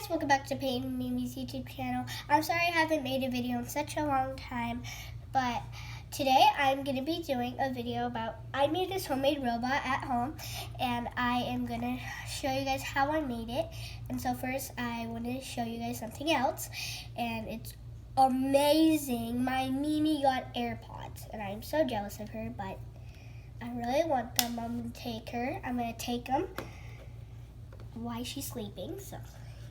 guys, welcome back to Payton and Mimi's YouTube channel. I'm sorry I haven't made a video in such a long time, but today I'm going to be doing a video about, I made this homemade robot at home, and I am going to show you guys how I made it. And so first I want to show you guys something else, and it's amazing. My Mimi got AirPods, and I'm so jealous of her, but I really want them. I'm going to take her. I'm going to take them while she's sleeping. So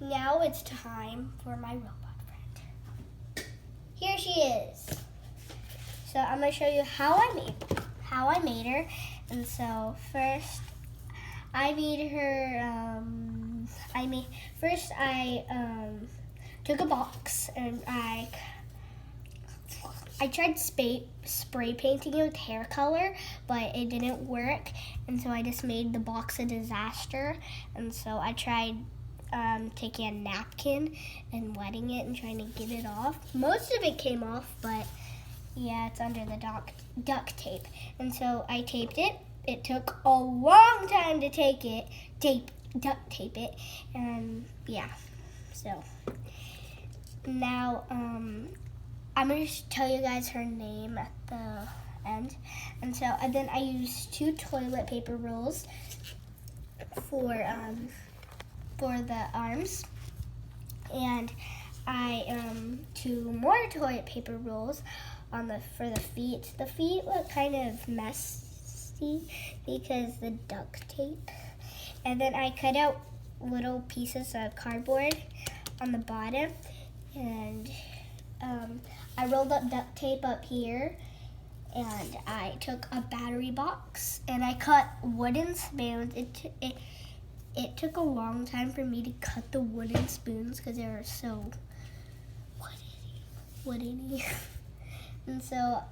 now it's time for my robot friend. Here she is. So I'm going to show you how I made her. And so first I made her I took a box and I tried spray painting it with hair color, but it didn't work, and so I just made the box a disaster. And so I tried taking a napkin and wetting it and trying to get it off. Most of it came off, but yeah, it's under the duct tape. And so I taped it. It took a long time to duct tape it, and yeah. So now I'm going to tell you guys her name at the end. And so then I used 2 toilet paper rolls for the arms. And I 2 more toilet paper rolls for the feet. The feet look kind of messy because the duct tape. And then I cut out little pieces of cardboard on the bottom, and I rolled up duct tape up here, and I took a battery box and I cut wooden spoons. It took a long time for me to cut the wooden spoons because they were so woodeny. And so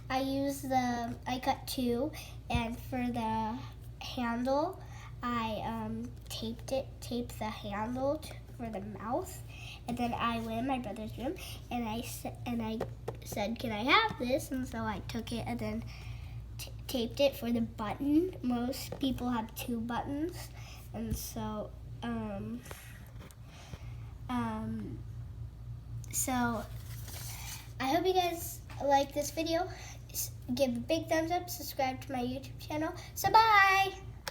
I cut 2, and for the handle I taped the handle for the mouth. And then I went in my brother's room, and I said, "Can I have this?" And so I took it and then taped it for the button. Most people have 2 buttons, and so so I hope you guys like this video. Give a big thumbs up, subscribe to my YouTube channel. So bye.